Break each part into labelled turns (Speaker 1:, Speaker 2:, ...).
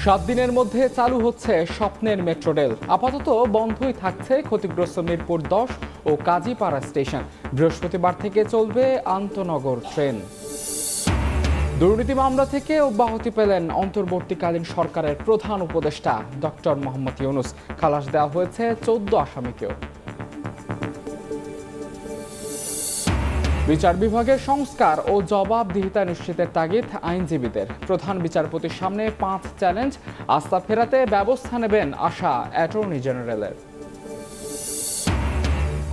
Speaker 1: 7 দিনের মধ্যে চালু হচ্ছে স্বপ্নের মেট্রো রেল। আপাতত বন্ধই থাকছে ক্ষতিগ্রস্ত মিরপুর 10 ও কাজীপাড়া স্টেশন। বৃহস্পতিবার থেকে চলবে আন্তনগর ট্রেন। দুর্নীতি মামলা থেকে অব্যাহতি পেলেন অন্তর্বর্তীকালীন সরকারের প্রধান উপদেষ্টা ডক্টর মোহাম্মদ ইউনূস। খালাস দেওয়া হয়েছে 14 আসামিকেও। বিচার বিভাগের সংস্কার ও জবাবদিহিতা নিশ্চিতের তাগিদ আইনজীবীদের। প্রধান বিচারপতির সামনে 5 চ্যালেঞ্জ, আস্থা ফেরাতে ব্যবস্থা নেবেন আশা অ্যাটর্নি জেনারেলের।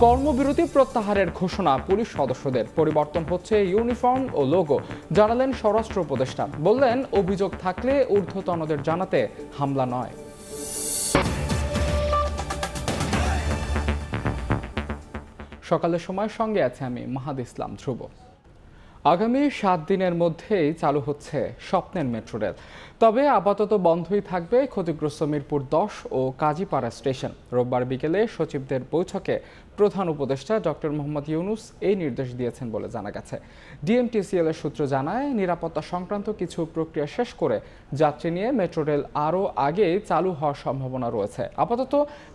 Speaker 1: কর্মবিরতি প্রত্যাহারের ঘোষণা পুলিশ সদস্যদের। পরিবর্তন হচ্ছে ইউনিফর্ম ও লোগো, জানালেন স্বরাষ্ট্র উপদেষ্টা। বললেন, অভিযোগ থাকলে ঊর্ধ্বতনদের জানাতে হামলা নয়। সকালের সময় সঙ্গে আছে আমি মাহাদ ইসলাম ধ্রুব। আগামী 7 দিনের মধ্যেই চালু হচ্ছে স্বপ্নের মেট্রো রেল। তবে আপাতত বন্ধই থাকবে ক্ষতিগ্রস্ত মিরপুর 10 ও কাজীপাড়া স্টেশন। রোববার বিকেলে সচিবদের বৈঠকে প্রধান উপদেষ্টা ডক্টর মোহাম্মদ ইউনূস এই নির্দেশ দিয়েছেন বলে জানা গেছে। ডিএমটিসিএল এর সূত্র জানায়, নিরাপত্তা সংক্রান্ত কিছু প্রক্রিয়া শেষ করে যাত্রী নিয়ে মেট্রো রেল আরও আগে চালু হওয়ার সম্ভাবনা রয়েছে। আপাতত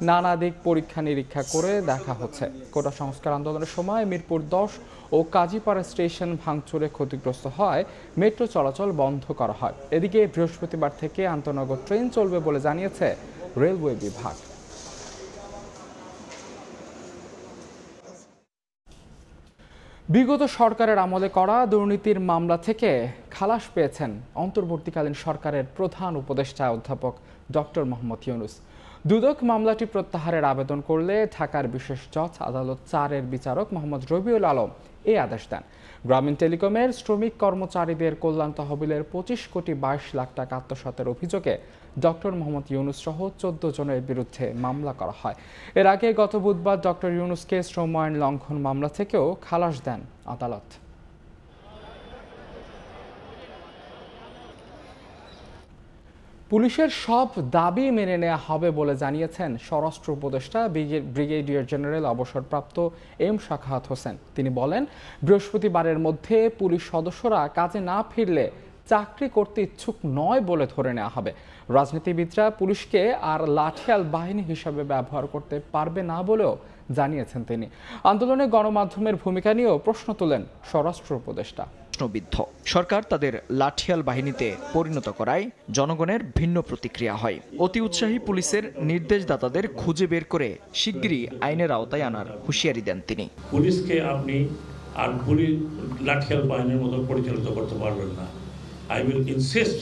Speaker 1: নানা দিক পরীক্ষা নিরীক্ষা করে দেখা হচ্ছে। কোটা সংস্কার আন্দোলনের সময় মিরপুর 10 ও কাজীপাড়া স্টেশন ভাঙচুরে ক্ষতিগ্রস্ত হয় মেট্রো চলাচল বন্ধ করা হয়। এদিকে বৃহস্পতিবার থেকে আন্তনগর ট্রেন চলবে বলে জানিয়েছে রেলওয়ে বিভাগ। বিগত সরকারের আমলে করা দুর্নীতির মামলা থেকে খালাস পেয়েছেন অন্তর্বর্তীকালীন সরকারের প্রধান উপদেষ্টা অধ্যাপক ডক্টর মোহাম্মদ ইউনূস। দুদক মামলাটি প্রত্যাহারের আবেদন করলে ঢাকার বিশেষ জজ আদালত 4-এর বিচারক মোহাম্মদ রবিউল আলম এই আদেশ দেন। গ্রামীণ টেলিকমের শ্রমিক কর্মচারীদের কল্যাণ তহবিলের 25 কোটি 22 লাখ টাকা আত্মসাতের অভিযোগে ডক্টর মোহাম্মদ ইউনূস সহ 14 জনের বিরুদ্ধে মামলা করা হয়। এর আগে গত বুধবার ডক্টর ইউনূসকে শ্রম আইন লঙ্ঘন মামলা থেকেও খালাস দেন আদালত। পুলিশের সব দাবি মেনে নেওয়া হবে বলে জানিয়েছেন স্বরাষ্ট্র উপদেষ্টা ব্রিগেডিয়ার জেনারেল অবসরপ্রাপ্ত এম শাখাওয়াত হোসেন। তিনি বলেন, বৃহস্পতিবারের মধ্যে পুলিশ সদস্যরা কাজে না ফিরলে চাকরি করতে ইচ্ছুক নয় বলে ধরে নেওয়া হবে। রাজনীতিবিদরা পুলিশকে আর লাঠিয়াল বাহিনী হিসাবে ব্যবহার করতে পারবে না বলেও জানিয়েছেন তিনি। আন্দোলনে গণমাধ্যমের ভূমিকা নিয়েও প্রশ্ন তোলেন স্বরাষ্ট্র উপদেষ্টা।
Speaker 2: প্রশ্নবিদ্ধ সরকার তাদের লাঠিয়াল বাহিনীতে পরিণত করায় জনগণের ভিন্ন প্রতিক্রিয়া হয়। অতি উৎসাহী পুলিশের নির্দেশদাতাদের খুঁজে বের করে শিগগিরই আইনের আওতায় আনার হুঁশিয়ারি দেন তিনি।
Speaker 3: পুলিশকে আপনি আর পুলিশ লাঠিয়াল বাহিনীর মতো পরিচালিত করতে পারবেন না। I will insist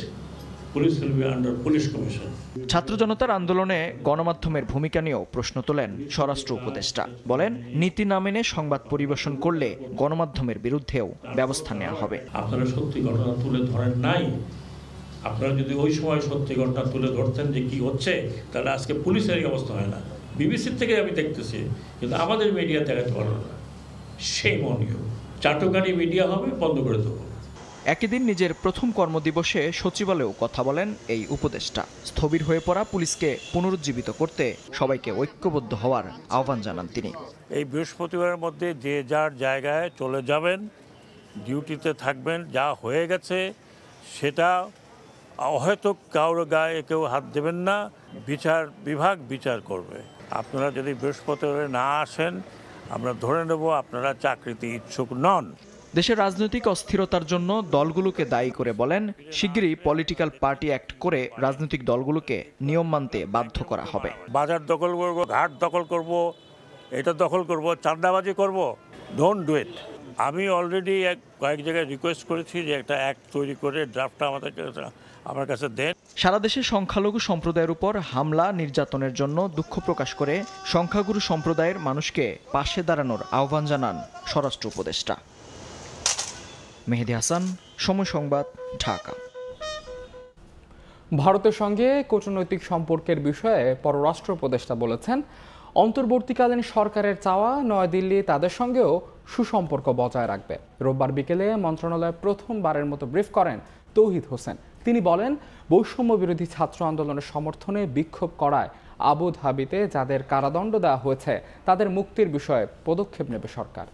Speaker 3: police will be under police commission.
Speaker 2: ছাত্র জনতার আন্দোলনে গণমাধ্যমের ভূমিকা নিয়েও প্রশ্ন তোলেন স্বরাষ্ট্র উপদেষ্টা। বলেন, নীতি না মেনে সংবাদ পরিবেশন করলে গণমাধ্যমের বিরুদ্ধেও ব্যবস্থা নেওয়া হবে।
Speaker 3: আপনারা সত্যি ঘটনা তুলে ধরেন নাই। আপনারা যদি ওই সময় সত্যি ঘটনা তুলে ধরতেন যে কি হচ্ছে, তাহলে আজকে পুলিশের এই অবস্থা হয় না। বিবিসির থেকে আমি দেখতেছি, কিন্তু আমাদের মিডিয়া দেখাতে পারল না। সেই মনীয় চাটুকারি মিডিয়া হবে, বন্ধ করে দেবো।
Speaker 2: একই দিন নিজের প্রথম কর্মদিবসে সচিবালয়েও কথা বলেন এই উপদেষ্টা। স্থবির হয়ে পড়া পুলিশকে পুনরুজ্জীবিত করতে সবাইকে ঐক্যবদ্ধ হওয়ার আহ্বান জানান তিনি।
Speaker 3: এই বৃহস্পতিবারের মধ্যে যে যার জায়গায় চলে যাবেন, ডিউটিতে থাকবেন। যা হয়ে গেছে সেটা হয়তো কারোর গায়ে কেউ হাত দেবেন না, বিচার বিভাগ বিচার করবে। আপনারা যদি বৃহস্পতিবারে না আসেন, আমরা ধরে নেব আপনারা চাকরিতে ইচ্ছুক নন।
Speaker 2: দেশের রাজনৈতিক অস্থিরতার জন্য দলগুলোকে দায়ী করে বলেন, শিগগিরই পলিটিক্যাল পার্টি অ্যাক্ট করে রাজনৈতিক দলগুলোকে নিয়ম মানতে বাধ্য করা হবে।
Speaker 3: বাজার দখল করব, ঘাট দখল করব, এটা দখল করব, চাঁদাবাজি করব, ডোন্ট ডু ইট। আমি অলরেডি কয়েক জায়গায় রিকোয়েস্ট করেছি যে একটা অ্যাক্ট তৈরি করে ড্রাফটটা আমার কাছে দেন।
Speaker 2: সারা দেশে সংখ্যালঘু সম্প্রদায়ের উপর হামলা নির্যাতনের জন্য দুঃখ প্রকাশ করে সংখ্যাগুরু সম্প্রদায়ের মানুষকে পাশে দাঁড়ানোর আহ্বান জানান স্বরাষ্ট্র উপদেষ্টা। মেহেদী হাসান, সময় সংবাদ, ঢাকা।
Speaker 1: ভারতের সঙ্গে কূটনৈতিক সম্পর্কের বিষয়ে পররাষ্ট্র উপদেষ্টা বলেছেন, অন্তর্বর্তীকালীন সরকারের চাওয়া নয়াদিল্লি তাদের সঙ্গেও সুসম্পর্ক বজায় রাখবে। রোববার বিকেলে মন্ত্রণালয়ে প্রথমবারের মতো ব্রিফ করেন তৌহিদ হোসেন। তিনি বলেন, বৈষম্য বিরোধী ছাত্র আন্দোলনের সমর্থনে বিক্ষোভ করায় আবু ধাবিতে যাদের কারাদণ্ড দেওয়া হয়েছে তাদের মুক্তির বিষয়ে পদক্ষেপ নেবে সরকার।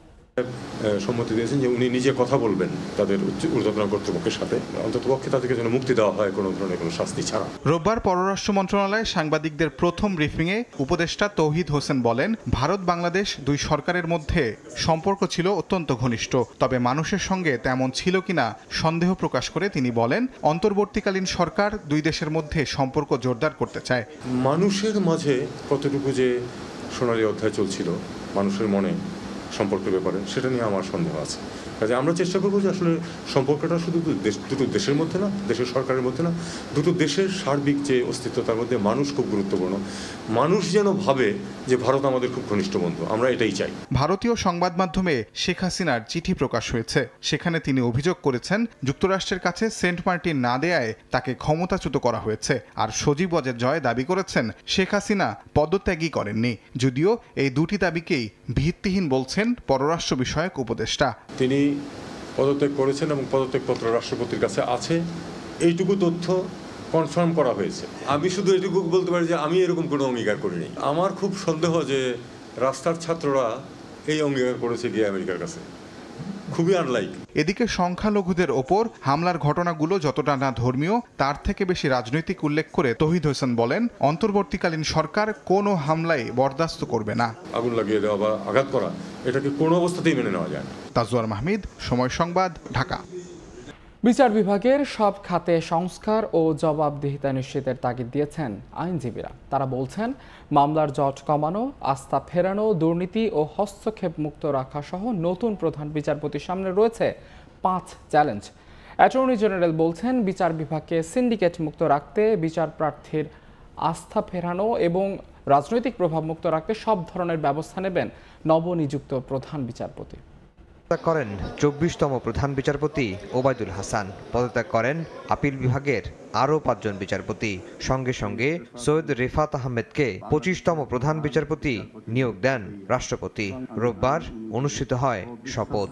Speaker 4: সম্মতি দিয়েছেন যে উনি নিজে কথা বলবেন তাদের ঊর্ধ্বতন কর্তৃপক্ষের সাথে, অন্ততপক্ষে তাদেরকে যেন মুক্তি দেওয়া হয় কোনো ধরনের কোনো শাস্তি ছাড়া।
Speaker 5: রোববার পররাষ্ট্র মন্ত্রণালয়ে সাংবাদিকদের প্রথম ব্রিফিংয়ে উপদেষ্টা তৌহিদ হোসেন বলেন, ভারত বাংলাদেশ দুই সরকারের মধ্যে সম্পর্ক ছিল অত্যন্ত ঘনিষ্ঠ, তবে মানুষের সঙ্গে তেমন ছিল কিনা সন্দেহ প্রকাশ করে তিনি বলেন, অন্তর্বর্তীকালীন সরকার দুই দেশের মধ্যে সম্পর্ক জোরদার করতে চায়।
Speaker 4: মানুষের মাঝে কতটুকু যে সোনালী অধ্যায় চলছিল মানুষের মনে সম্পর্কের ব্যাপারে, সেটা নিয়ে আমার সন্দেহ আছে। কাজে আমরা চেষ্টা করবো যে আসলে সম্পর্কটা শুধু দুটো দেশের মধ্যে না, দেশের সরকারের মধ্যে না, দুটো দেশের সার্বিক যে অস্তিত্ব তার মধ্যে মানুষ খুব গুরুত্বপূর্ণ। মানুষ যেন ভাবে যে ভারত আমাদের খুব ঘনিষ্ঠ বন্ধু, আমরা এটাই চাই।
Speaker 5: ভারতীয় সংবাদ মাধ্যমে শেখ হাসিনার চিঠি প্রকাশ হয়েছে। সেখানে তিনি অভিযোগ করেছেন, যুক্তরাষ্ট্রের কাছে সেন্ট মার্টিন না দেয়ায় তাকে ক্ষমতাচ্যুত করা হয়েছে। আর সজীব ওয়াজেদ জয় দাবি করেছেন, শেখ হাসিনা পদত্যাগই করেননি, যদিও এই দুটি দাবিকেই ভিত্তিহীন বলছেন পররাষ্ট্র বিষয়ক উপদেষ্টা।
Speaker 4: তিনি পদত্যাগ করেছেন এবং পদত্যাগপত্র রাষ্ট্রপতির কাছে আছে, এইটুকু তথ্য কনফার্ম করা হয়েছে। আমি শুধু এটুকু বলতে পারি যে আমি এরকম কোনো অঙ্গীকার করিনি। আমার খুব সন্দেহ যে রাস্তার ছাত্ররা এই অঙ্গীকার করেছে গিয়ে আমেরিকার কাছে, খুবই আনলাইক।
Speaker 5: এদিকে সংখ্যালঘুদের ওপর হামলার ঘটনাগুলো যতটা না ধর্মীয়, তার থেকে বেশি রাজনৈতিক উল্লেখ করে তৌহিদ হোসেন বলেন, অন্তর্বর্তীকালীন সরকার কোনো হামলায় বরদাস্ত করবে না।
Speaker 4: আগুন লাগিয়ে দেওয়া বা আঘাত করা, এটাকে কোনো অবস্থাতেই মেনে নেওয়া যায় না।
Speaker 5: তাজওয়ার মাহমিদ, সময় সংবাদ, ঢাকা।
Speaker 1: বিচার বিভাগের সব খাতে সংস্কার ও জবাবদিহিতা নিশ্চিতের তাগিদ দিয়েছেন আইনজীবীরা। তারা বলছেন, মামলার জট কমানো, আস্থা ফেরানো, দুর্নীতি ও হস্তক্ষেপ মুক্ত রাখা সহ নতুন প্রধান বিচারপতির সামনে রয়েছে 5 চ্যালেঞ্জ। অ্যাটর্নি জেনারেল বলছেন, বিচার বিভাগকে সিন্ডিকেট মুক্ত রাখতে, বিচার প্রার্থীর আস্থা ফেরানো এবং রাজনৈতিক প্রভাব মুক্ত রাখতে সব ধরনের ব্যবস্থা নেবেন নবনিযুক্ত প্রধান বিচারপতি।
Speaker 6: পদত্যাগ করেন 24তম প্রধান বিচারপতি ওবায়দুল হাসান। পদত্যাগ করেন আপিল বিভাগের আরও 5 জন বিচারপতি। সঙ্গে সঙ্গে সৈয়দ রিফাত আহমেদকে 25তম প্রধান বিচারপতি নিয়োগ দেন রাষ্ট্রপতি। রোববার অনুষ্ঠিত হয় শপথ।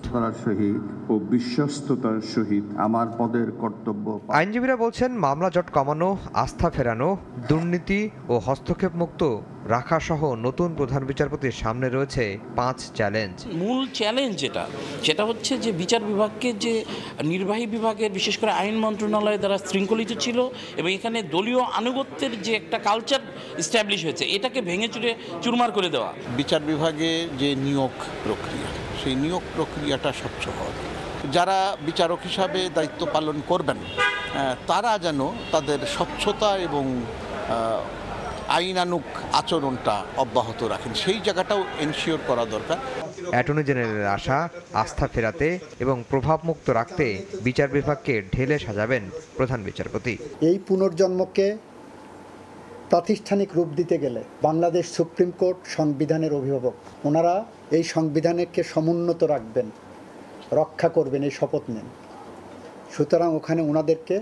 Speaker 7: ও বিশ্বস্ততার সহিত আমার পদের কর্তব্য।
Speaker 6: আইনজীবীরা বলছেন, মামলা জট কমানো, আস্থা ফেরানো, দুর্নীতি ও হস্তক্ষেপ মুক্ত রাখা সহ নতুন প্রধান বিচারপতির সামনে রয়েছে 5 চ্যালেঞ্জ।
Speaker 8: মূল চ্যালেঞ্জ যেটা হচ্ছে যে বিচার বিভাগকে যে নির্বাহী বিভাগের বিশেষ করে আইন মন্ত্রণালয় দ্বারা শৃঙ্খলিত ছিল এবং এখানে দলীয় আনুগত্যের যে একটা কালচার এস্টাবলিশ হয়েছে, এটাকে ভেঙে চুরে চুরমার করে দেওয়া।
Speaker 9: বিচার বিভাগে যে নিয়োগ প্রক্রিয়া, সেই নিয়োগ প্রক্রিয়াটা স্বচ্ছ হওয়া, যারা বিচারক হিসাবে দায়িত্ব পালন করবেন তারা যেন তাদের স্বচ্ছতা এবং আইনানুগ আচরণটা অব্যাহত রাখেন, সেই জায়গাটাও এনশিওর করা দরকার।
Speaker 6: অ্যাটর্নি জেনারেলের আশা, আস্থা ফেরাতে এবং প্রভাবমুক্ত রাখতে বিচার বিভাগকে ঢেলে সাজাবেন প্রধান বিচারপতি।
Speaker 10: এই পুনর্জন্মকে প্রাতিষ্ঠানিক রূপ দিতে গেলে বাংলাদেশ সুপ্রিম কোর্ট সংবিধানের অভিভাবক, ওনারা এই সংবিধানকে সমুন্নত রাখবেন, রক্ষা করবেন, এই শপথ নেন। সুতরাং ওখানে ওনাদেরকে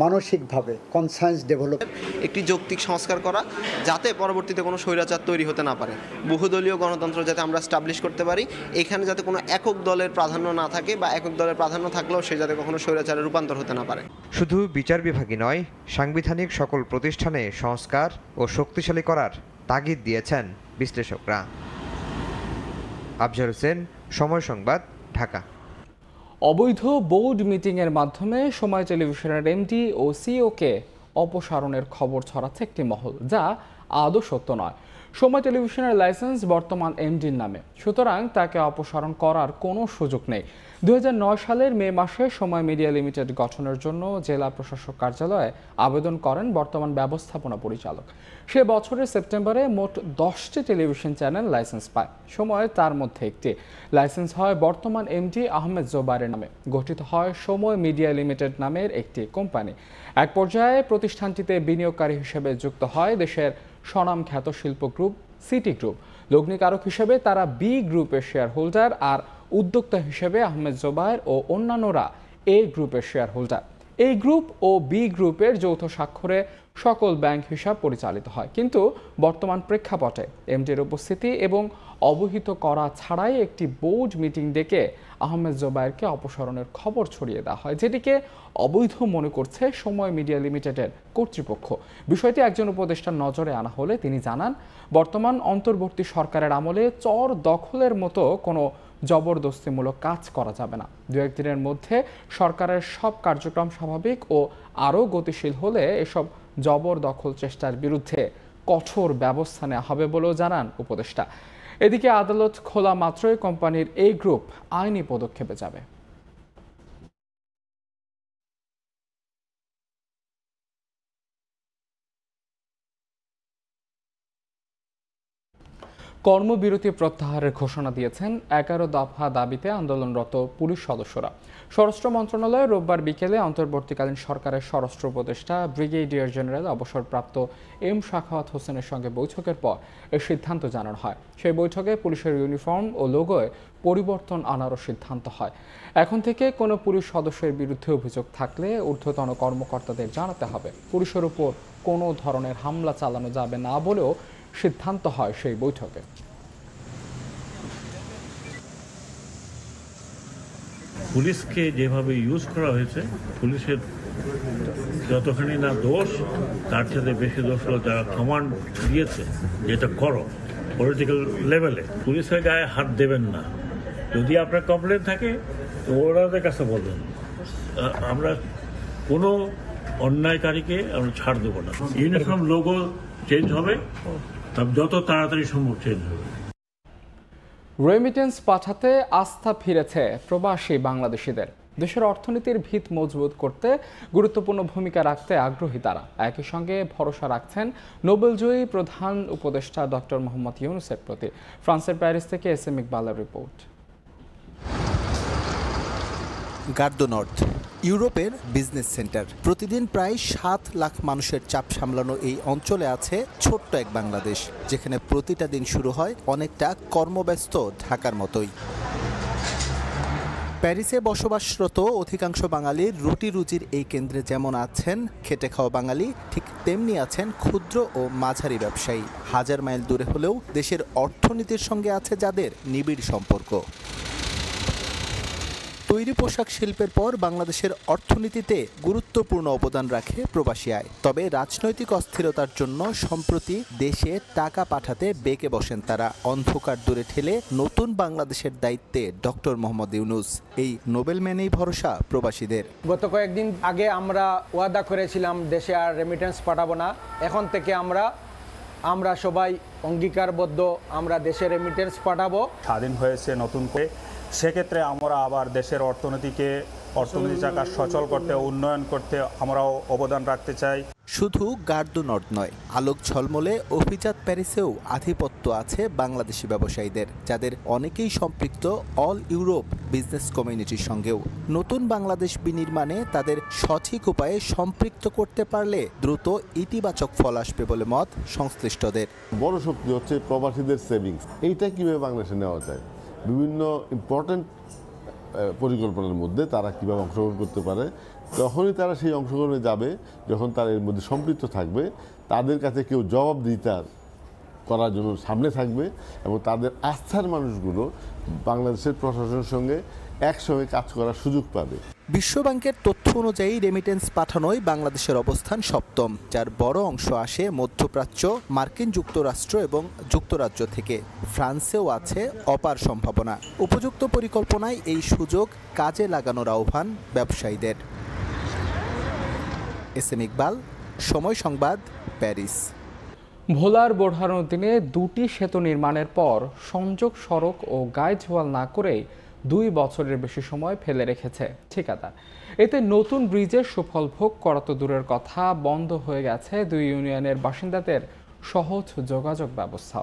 Speaker 10: মানসিকভাবে কনসায়েন্স ডেভেলপ,
Speaker 11: একটি যৌক্তিক সংস্কার করা, যাতে পরবর্তীতে কোনো স্বৈরাচার তৈরি হতে না পারে। বহুদলীয় গণতন্ত্র যাতে আমরা স্টাবলিশ করতে পারি, এখানে যাতে কোনো একক দলের প্রাধান্য না থাকে, বা একক দলের প্রাধান্য থাকলেও সে যাতে কখনো স্বৈরাচারে রূপান্তর হতে না পারে।
Speaker 6: শুধু বিচার বিভাগই নয়, সাংবিধানিক সকল প্রতিষ্ঠানে সংস্কার ও শক্তিশালী করার তাগিদ দিয়েছেন বিশ্লেষকরা। আফজার হোসেন, সময় সংবাদ, ঢাকা।
Speaker 1: অবৈধ বোর্ড মিটিংয়ের মাধ্যমে সময় টেলিভিশনের এমডি ও সিইওকে অপসারণের খবর ছড়াচ্ছে একটি মহল, যা আদৌ সত্য নয়। সময় টেলিভিশনের লাইসেন্স বর্তমান এমডির নামে, সুতরাং তাকে অপসারণ করার কোনো সুযোগ নেই। 2009 সালের মে মাসে সময় মিডিয়া লিমিটেড গঠনের জন্য জেলা প্রশাসক কার্যালয়ে আবেদন করেন বর্তমান ব্যবস্থাপনা পরিচালক। সে বছরের সেপ্টেম্বরে মোট 10টি টেলিভিশন চ্যানেল লাইসেন্স পায়। সময় তার মধ্যে একটি লাইসেন্স হয় বর্তমান এমডি আহমেদ জোবায়ের নামে। গঠিত হয় সময় মিডিয়া লিমিটেড নামের একটি কোম্পানি। এক পর্যায়ে প্রতিষ্ঠানটিতে বিনিয়োগকারী হিসেবে যুক্ত হয় দেশের স্বনামখ্যাত শিল্প গ্রুপ সিটি গ্রুপ। লগ্নিকারক হিসেবে তারা বি গ্রুপের শেয়ার হোল্ডার, আর উদ্যোক্তা হিসেবে আহমেদ জোবায়ের ও অন্যান্যরা এ গ্রুপের শেয়ার হোল্ডার। এই গ্রুপ ও বি গ্রুপের যৌথ স্বাক্ষরে সকল ব্যাংক হিসাব পরিচালিত হয়। কিন্তু বর্তমান প্রেক্ষাপটে এমডির উপস্থিতি এবং অবহিত করা ছাড়াই একটি বোর্ড মিটিং ডেকে আহমেদ জোবায়েরকে অপসারণের খবর ছড়িয়ে দেওয়া হয়, যেটিকে অবৈধ মনে করছে সময় মিডিয়া লিমিটেডের কর্তৃপক্ষ। বিষয়টি একজন উপদেষ্টার নজরে আনা হলে তিনি জানান, বর্তমান অন্তর্বর্তী সরকারের আমলে চর দখলের মতো কোনো জবরদস্তিমূলক কাজ করা যাবে না। 2-1 দিনের মধ্যে সরকারের সব কার্যক্রম স্বাভাবিক ও আরও গতিশীল হলে এসব জবরদখল চেষ্টার বিরুদ্ধে কঠোর ব্যবস্থা নেওয়া হবে বলেও জানান উপদেষ্টা। এদিকে আদালত খোলা মাত্রই কোম্পানির এই গ্রুপ আইনি পদক্ষেপে যাবে। কর্মবিরতি প্রত্যাহারের ঘোষণা দিয়েছেন 11 দফা দাবিতে আন্দোলনরত পুলিশ সদস্যরা। স্বরাষ্ট্র মন্ত্রণালয়ে রোববার বিকেলে অন্তর্বর্তীকালীন সরকারের স্বরাষ্ট্র উপদেষ্টা ব্রিগেডিয়ার জেনারেল অবসরপ্রাপ্ত এম সাখাওয়াত হোসেনের সঙ্গে বৈঠকের পর এ সিদ্ধান্ত জানানো হয়। সেই বৈঠকে পুলিশের ইউনিফর্ম ও লোগোয় পরিবর্তন আনারও সিদ্ধান্ত হয়। এখন থেকে কোনো পুলিশ সদস্যের বিরুদ্ধে অভিযোগ থাকলে ঊর্ধ্বতন কর্মকর্তাদের জানাতে হবে। পুলিশের উপর কোনো ধরনের হামলা চালানো যাবে না বলেও সিদ্ধান্ত হয় সেই বৈঠকে।
Speaker 3: পুলিশকে যেভাবে ইউজ করা হয়েছে, পুলিশের যতখানি না দোষ, তার সাথে বেশি দোষ হলো যারা কমান্ড দিয়েছে যেটা করো পলিটিক্যাল লেভেলে। পুলিশের গায়ে হাত দেবেন না। যদি আপনার কমপ্লেন থাকে তো ওনাদের কাছে বলবেন। আমরা কোনো অন্যায়কারীকে আমরা ছাড় দেবো না। ইউনিফর্ম লোগো চেঞ্জ হবে, যত তাড়াতাড়ি সম্ভব চেঞ্জ হবে।
Speaker 1: রেমিটেন্স পাঠাতে আস্থা ফিরেছে প্রবাসী বাংলাদেশিদের। দেশের অর্থনীতির ভিত মজবুত করতে গুরুত্বপূর্ণ ভূমিকা রাখতে আগ্রহী তারা। একই সঙ্গে ভরসা রাখছেন নোবেলজয়ী প্রধান উপদেষ্টা ডক্টর মোহাম্মদ ইউনূসের প্রতি। ফ্রান্সের প্যারিস থেকে এসএম ইকবালের রিপোর্ট।
Speaker 12: গার্দো নর্থ ইউরোপের বিজনেস সেন্টার। প্রতিদিন প্রায় 7 লাখ মানুষের চাপ সামলানো এই অঞ্চলে আছে ছোট্ট এক বাংলাদেশ, যেখানে প্রতিটা দিন শুরু হয় অনেকটা কর্মব্যস্ত ঢাকার মতোই। প্যারিসে বসবাসরত অধিকাংশ বাঙালির রুটি রুজির এই কেন্দ্রে যেমন আছেন খেটে খাওয়া বাঙালি, ঠিক তেমনি আছেন ক্ষুদ্র ও মাঝারি ব্যবসায়ী। হাজার মাইল দূরে হলেও দেশের অর্থনীতির সঙ্গে আছে যাদের নিবিড় সম্পর্ক। তৈরি পোশাক শিল্পের পর বাংলাদেশের অর্থনীতিতে গুরুত্বপূর্ণ অবদান রাখে প্রবাসী আয়। তবে রাজনৈতিক অস্থিরতার জন্য সম্প্রতি দেশে টাকা পাঠাতে বেঁকে বসেন তারা। অন্ধকার দূরে ঠেলে নতুন বাংলাদেশের দায়িত্বে ডক্টর মোহাম্মদ ইউনূস। এই নোবেল ম্যানেই ভরসা প্রবাসীদের।
Speaker 13: গত কয়েকদিন আগে আমরা ওয়াদা করেছিলাম দেশে আর রেমিটেন্স পাঠাবো না। এখন থেকে আমরা সবাই অঙ্গীকারবদ্ধ, আমরা দেশে রেমিটেন্স পাঠাবো।
Speaker 14: স্বাধীন হয়েছে নতুন করে, সেক্ষেত্রে আমরা আবার দেশের অর্থনীতি চাকা সচল করতে, উন্নয়ন করতে আমরাও অবদান রাখতে চাই।
Speaker 12: শুধু গার্দো নর্থ নয়, আলোক ঝলমলে অভিজাত প্যারিসেও আধিপত্য আছে বাংলাদেশি ব্যবসায়ীদের, যাদের অনেকেই সম্পৃক্ত অল ইউরোপ বিজনেস কমিউনিটির সঙ্গেও। নতুন বাংলাদেশ বিনির্মাণে তাদের সঠিক উপায়ে সম্পৃক্ত করতে পারলে দ্রুত ইতিবাচক ফল আসবে বলে মত সংশ্লিষ্টদের।
Speaker 15: বড় শক্তি হচ্ছে প্রবাসীদের সেভিংস। এইটা কিভাবে বাংলাদেশে নেওয়া যায়, বিভিন্ন ইম্পর্টেন্ট পরিকল্পনার মধ্যে তারা কীভাবে অংশগ্রহণ করতে পারে। যখনই তারা সেই অংশগ্রহণে যাবে, যখন তারা এর মধ্যে সম্পৃক্ত থাকবে, তাদের কাছে কেউ জবাবদিহিতা করার জন্য সামনে থাকবে এবং তাদের আস্থার মানুষগুলো বাংলাদেশের প্রশাসনের সঙ্গে একসঙ্গে কাজ করার সুযোগ পাবে।
Speaker 12: বিশ্বব্যাংকের তথ্য অনুযায়ী রেমিটেন্স পাঠানোয় বাংলাদেশের অবস্থান 7ম, যার বড় অংশ আসে মধ্যপ্রাচ্য, মার্কিন যুক্তরাষ্ট্র এবং যুক্তরাজ্য থেকে। ফ্রান্সেও আছে অপার সম্ভাবনা। উপযুক্ত পরিকল্পনায় এই সুযোগ কাজে লাগানোর আহ্বান ব্যবসায়ীদের। এসএম ইকবাল, সময় সংবাদ, প্যারিস।
Speaker 1: ভোলার বোরহানুদ্দিনে 2টি সেতু নির্মাণের পর সংযোগ সড়ক ও গাইড ওয়াল না করেই 2 বছরের বেশি সময় ফেলে রেখেছে ঠিকাদার। এতে নতুন ব্রিজের সুফল ভোগ করা তো দূরের কথা, বন্ধ হয়ে গেছে 2 ইউনিয়নের বাসিন্দাদের সহজ যোগাযোগ ব্যবস্থা।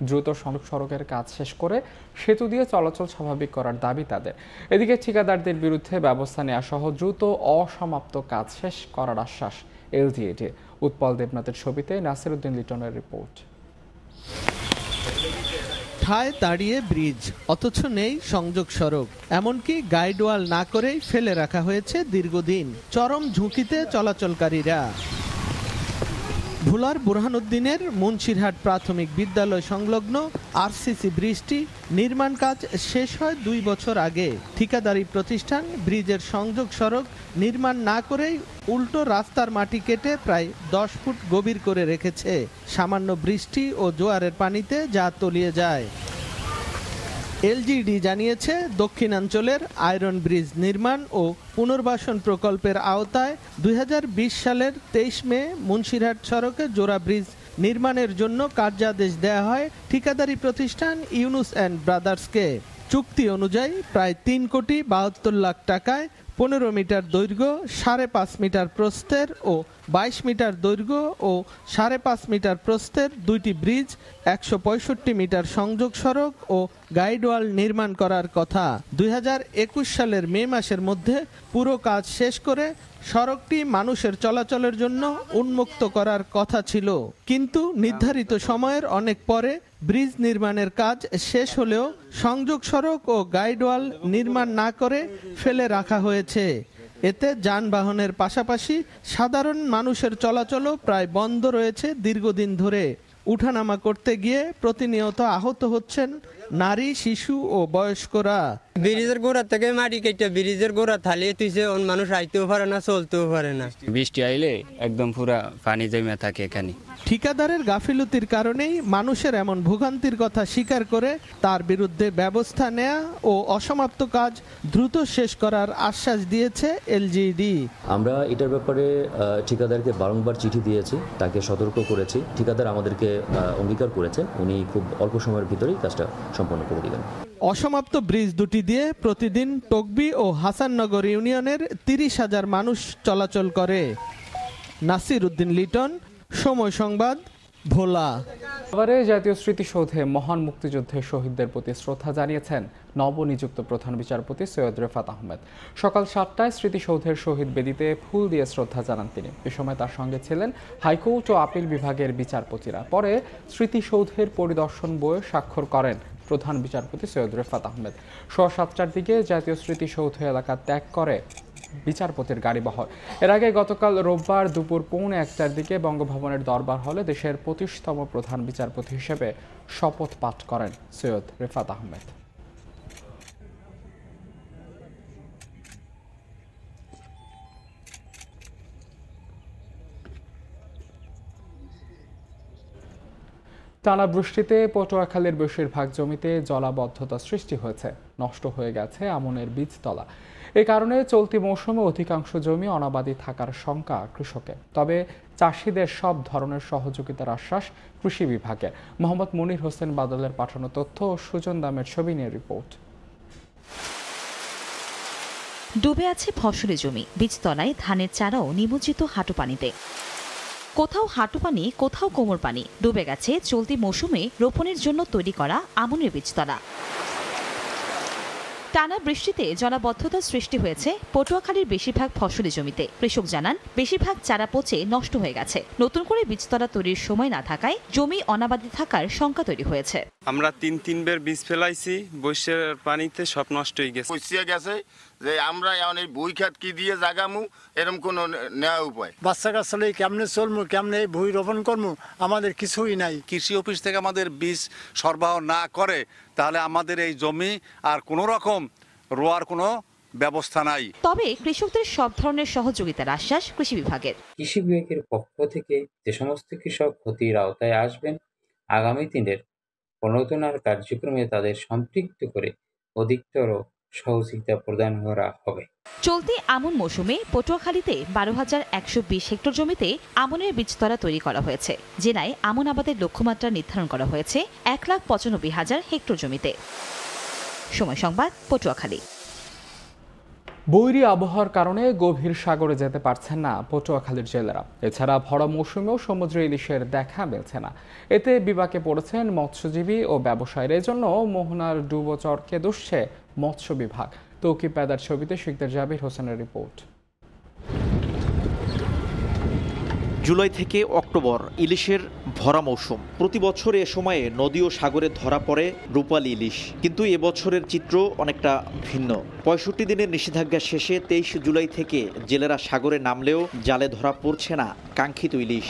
Speaker 1: দ্রুত সংযোগ সড়কের কাজ শেষ করে সেতু দিয়ে চলাচল স্বাভাবিক করার দাবি তাদের। এদিকে ঠিকাদারদের বিরুদ্ধে ব্যবস্থা নেওয়া সহ দ্রুত অসমাপ্ত কাজ শেষ করার আশ্বাস এলজিইডির। উৎপল দেবনাথের ছবিতে নাসির উদ্দিন লিটনের রিপোর্ট।
Speaker 16: ঠায় দাঁড়িয়ে ব্রিজ, অথচ নেই সংযোগ সড়ক, এমনকি গাইডওয়াল না করেই ফেলে রাখা হয়েছে দীর্ঘদিন। চরম ঝুঁকিতে চলাচলকারীরা। ভোলার বোরহানুদ্দিনের মুন্সিরহাট প্রাথমিক বিদ্যালয় সংলগ্ন আরসিসি ব্রিজটি নির্মাণ কাজ শেষ হয় 2 বছর আগে। ঠিকাদারি প্রতিষ্ঠান ব্রিজের সংযোগ সড়ক নির্মাণ না করেই উল্টো রাস্তার মাটি কেটে প্রায় 10 ফুট গভীর করে রেখেছে। সামান্য বৃষ্টি ও জোয়ারের পানিতে যা তলিয়ে যায়। এলজিইডি জানিয়েছে দক্ষিণাঞ্চলের আয়রন ব্রিজ নির্মাণ ও পুনর্বাসন প্রকল্পের আওতায় 2020 সালের 23 মে মুন্সিরহাট সড়কে জোড়া ব্রিজ নির্মাণের জন্য কার্যাদেশ দেয়া হয় ঠিকাদারি প্রতিষ্ঠান ইউনুস অ্যান্ড ব্রাদার্সকে। চুক্তি অনুযায়ী প্রায় 3,72 লাখ টাকায় 15 মিটার দৈর্ঘ্য, 5.5 মিটার প্রস্থের ও 22 মিটার দৈর্ঘ্য ও 5.5 মিটার প্রস্থের দুইটি ব্রিজ, 165 মিটার সংযোগ সড়ক ও গাইডওয়াল নির্মাণ করার কথা। 2021 সালের মে মাসের মধ্যে পুরো কাজ শেষ করে সড়কটি মানুষের চলাচলের জন্য উন্মুক্ত করার কথা ছিল, কিন্তু নির্ধারিত সময়ের অনেক পরে ব্রিজ নির্মাণের কাজ শেষ হলেও সংযোগ সড়ক ও গাইডওয়াল নির্মাণ না করে ফেলে রাখা হয়েছে। এতে যানবাহনের পাশাপাশি সাধারণ মানুষের চলাচলও প্রায় বন্ধ রয়েছে দীর্ঘদিন ধরে। উঠানামা করতে গিয়ে প্রতিনিয়ত আহত হচ্ছেন নারী, শিশু ও বয়স্করা।
Speaker 17: ব্রিজের গোড়া থেকে মাটি কেটে ব্রিজের গোড়া থালিয়ে তুইছে, মানুষ আইতেও পারে না, চলতেও পারে না।
Speaker 18: বৃষ্টি আইলে একদম পুরা পানি জমে থাকে এখানে।
Speaker 16: ঠিকাদারের গাফিলতির কারণেই মানুষের এমন ভোগান্তির কথা স্বীকার করে তার বিরুদ্ধে ব্যবস্থা নেয়া ও অসমাপ্ত কাজ দ্রুত শেষ করার আশ্বাস দিয়েছে এলজিইডি।
Speaker 19: আমরা এটার ব্যাপারে ঠিকাদারকে বারংবার চিঠি দিয়েছি, তাকে সতর্ক করেছি। ঠিকাদার আমাদেরকে অঙ্গীকার করেছেন উনি খুব অল্প সময়ের ভিতরেই কাজটা সম্পন্ন করে দিবেন।
Speaker 16: অসমাপ্ত ব্রিজ দুটি দিয়ে প্রতিদিন টকবি ও হাসাননগর ইউনিয়নের 30,000 মানুষ চলাচল করে। নাসির উদ্দিন লিটন, সময় সংবাদ, ভোলা।
Speaker 1: এবারে জাতীয় স্মৃতিসৌধে মহান মুক্তিযুদ্ধের শহীদদের প্রতি শ্রদ্ধা জানিয়েছেন নবনিযুক্ত প্রধান বিচারপতি সৈয়দ রেফাত আহমেদ। সকাল 7টায় স্মৃতিসৌধের শহীদ বেদিতে ফুল দিয়ে শ্রদ্ধা জানান তিনি। এ সময় তার সঙ্গে ছিলেন হাইকোর্ট ও আপিল বিভাগের বিচারপতিরা। পরে স্মৃতিসৌধের পরিদর্শন বইয়ে স্বাক্ষর করেন প্রধান বিচারপতি সৈয়দ রেফাত আহমেদ। 7:15টার দিকে জাতীয় স্মৃতিসৌধ এলাকা ত্যাগ করে বিচারপতির গাড়িবহর। এর আগে গতকাল রোববার দুপুর 1:15টার দিকে বঙ্গভবনের দরবার হলে দেশের 25তম প্রধান বিচারপতি হিসেবে শপথ পাঠ করেন সৈয়দ রেফাত আহমেদ। টানা বৃষ্টিতে পটুয়াখালীর বেশিরভাগ জমিতে জলাবদ্ধতা সৃষ্টি হয়েছে, নষ্ট হয়ে গেছে আমনের বীজতলা। এ কারণে চলতি মৌসুমে অধিকাংশ জমি অনাবাদি থাকার শঙ্কা কৃষকের। তবে চাষিদের সব ধরনের সহযোগিতার আশ্বাস কৃষি বিভাগের। মোহাম্মদ মনির হোসেন বাদলের পাঠানো তথ্য ও সুজন দামের ছবি নিয়ে রিপোর্ট।
Speaker 20: ডুবে আছে ফসলি জমি, বীজতলায় ধানের চারাও নিমজ্জিত হাঁটু পানিতে। কোথাও হাঁটু পানি, কোথাও কোমর পানি। ডুবে গেছে চলতি মৌসুমে রোপণের জন্য তৈরি করা আমনের বীজতলা। টানা বৃষ্টিতে জলাবদ্ধতা সৃষ্টি হয়েছে পটুয়াখালীর বেশিরভাগ ফসলি জমিতে। কৃষক জানান বেশিরভাগ চারা পচে নষ্ট হয়ে গেছে। নতুন করে বীজতলা তৈরির সময় না থাকায় জমি অনাবাদি থাকার শঙ্কা তৈরি হয়েছে।
Speaker 21: আমরা তিনবার বীজ ফেলাইছি, বর্ষার পানিতে সব নষ্ট হয়ে গেছে।
Speaker 22: যে আমরা এখন এই বই খাত কি দিয়ে জাগামু এরকম কোনো নেওয়া উপায়।
Speaker 23: বাচ্চা কাচ্চা কেমনে চলমু, কেমনে বই রোপণ করমু, আমাদের কিছুই নাই।
Speaker 24: কৃষি অফিস থেকে আমাদের বীজ সরবরাহ না করে তাহলে আমাদের এই জমি আর কোনো রকম রোয়ার কোনো ব্যবস্থা নাই।
Speaker 20: তবে কৃষকদের সব ধরনের সহযোগিতার আশ্বাস কৃষি বিভাগের।
Speaker 25: কৃষি বিভাগের পক্ষ থেকে যে সমস্ত কৃষক ক্ষতির আওতায় আসবেন, আগামী দিনের প্রণোদনার কার্যক্রমে তাদের সম্পৃক্ত করে অধিকতর সহযোগিতা প্রদান করা হবে।
Speaker 20: চলতি আমন মৌসুমে পটুয়াখালীতে 12,120 হেক্টর জমিতে আমনের বীজতলা তৈরি করা হয়েছে। জেলায় আমন আবাদের লক্ষ্যমাত্রা নির্ধারণ করা হয়েছে 1,95,000 হেক্টর জমিতে। সময় সংবাদ, পটুয়াখালী।
Speaker 1: বৈরী আবহাওয়ার কারণে গভীর সাগরে যেতে পারছেন না পটুয়াখালীর জেলেরা। এছাড়া ভরা মৌসুমেও সমুদ্রে ইলিশের দেখা মিলছে না। এতে বিপাকে পড়েছেন মৎস্যজীবী ও ব্যবসায়ীরা। এজন্য মোহনার ডুবোচরকে দুষছে মৎস্য বিভাগ। তৌকিব পেদার ছবিতে শিকদার জাবির হোসেনের রিপোর্ট।
Speaker 2: জুলাই থেকে অক্টোবর ইলিশের ভরা মৌসুম। প্রতি বছর এ সময়ে নদী ও সাগরে ধরা পড়ে রূপালী ইলিশ, কিন্তু এবছরের চিত্র অনেকটা ভিন্ন। 65 দিনের নিষেধাজ্ঞা শেষে 23 জুলাই থেকে জেলেরা সাগরে নামলেও জালে ধরা পড়ছে না কাঙ্ক্ষিত ইলিশ।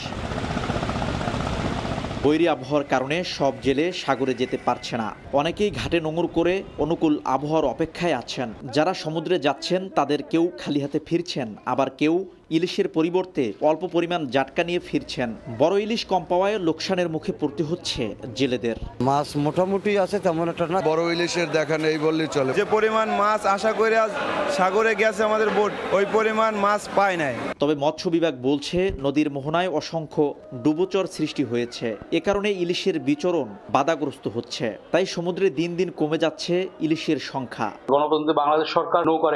Speaker 2: বৈরী আবহাওয়ার কারণে সব জেলে সাগরে যেতে পারছে না। অনেকেই ঘাটে নোঙর করে অনুকূল আবহাওয়ার অপেক্ষায় আছেন। যারা সমুদ্রে যাচ্ছেন তাদের কেউ খালি হাতে ফিরছেন, আবার কেউ
Speaker 4: ইলিশের পরিবর্তে অল্প পরিমাণ জাটকা নিয়ে ফিরছেন। বড় ইলিশ কম পাওয়ায় লোকসানের মুখে পড়তে হচ্ছে জেলেদের।
Speaker 5: মাছ মোটামুটি আছে, তেমন একটা না। বড় ইলিশের দেখা নেই বললেই চলে।
Speaker 7: যে পরিমাণ মাছ আশা করে আজ সাগরে গেছে আমাদের বোট, ওই পরিমাণ মাছ পায় নাই।
Speaker 4: তবে মৎস্য বিভাগ বলছে নদীর মোহনায় অসংখ্য ডুবোচর সৃষ্টি হয়েছে। এ কারণে ইলিশের বিচরণ বাধাগ্রস্ত হচ্ছে। তাই সমুদ্রে দিন দিন কমে যাচ্ছে ইলিশের সংখ্যা।
Speaker 8: গণপ্রজাতন্ত্রী বাংলাদেশ সরকার নৌকার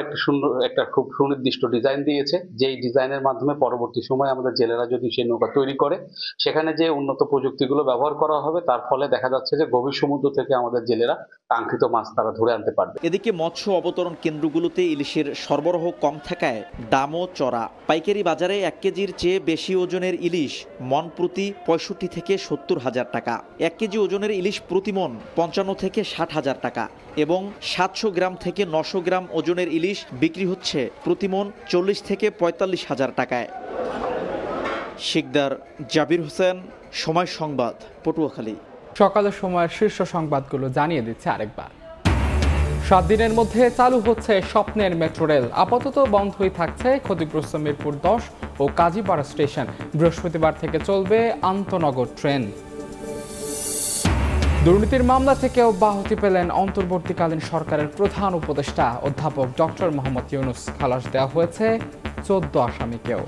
Speaker 8: একটা খুব সুনির্দিষ্ট ডিজাইন দিয়েছে, যেই ডিজাইনের মাধ্যমে পরবর্তী সময় আমাদের জেলেরা যদি সেই নৌকা তৈরি করে, সেখানে যে উন্নত প্রযুক্তিগুলো ব্যবহার করা হবে, তার ফলে দেখা যাচ্ছে যে গভীর সমুদ্র থেকে আমাদের জেলেরা কাঙ্ক্ষিত মাছ তারা ধরে আনতে পারবে।
Speaker 4: এদিকে মৎস্য অবতরণ কেন্দ্রগুলোতে ইলিশের সরবরাহ কম থাকায় দামও চড়া। পাইকারি বাজারে 1 কেজির চেয়ে বেশি ওজনের ইলিশ মন প্রতি 65 থেকে 70 হাজার টাকা, 1 কেজি ওজনের ইলিশ প্রতি মন 55 থেকে 60 হাজার টাকা এবং 700 গ্রাম থেকে 900 গ্রাম ওজনের ইলিশ বিক্রি হচ্ছে প্রতি মন 40 থেকে 45 হাজার টাকায়। শিকদার, জাবির হোসেন, সময় সংবাদ, পটুয়াখালী।
Speaker 1: সকালের সময়ের শীর্ষ সংবাদগুলো জানিয়ে দিচ্ছে আরেকবার। 7 দিনের মধ্যে চালু হচ্ছে স্বপ্নের মেট্রো রেল। আপাতত বন্ধই থাকছে ক্ষতিগ্রস্ত মিরপুর 10 ও কাজীপাড়া স্টেশন। বৃহস্পতিবার থেকে চলবে আন্তনগর ট্রেন। দুর্নীতির মামলা থেকে অব্যাহতি পেলেন অন্তর্বর্তীকালীন সরকারের প্রধান উপদেষ্টা অধ্যাপক ডক্টর মোহাম্মদ ইউনূস। খালাস দেওয়া হয়েছে 14 আসামিকেও।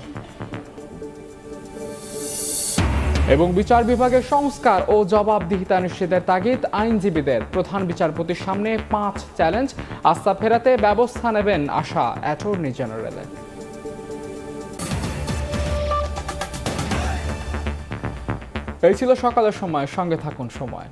Speaker 1: এবং বিচার বিভাগের সংস্কার ও জবাবদিহিতা নিশ্চিতের তাগিদ আইনজীবীদের। প্রধান বিচারপতির সামনে 5 চ্যালেঞ্জ। আস্থা ফেরাতে ব্যবস্থা নেবেন আশা অ্যাটর্নি জেনারেলের। এই ছিল সকালের সময়। সঙ্গে থাকুন সময়।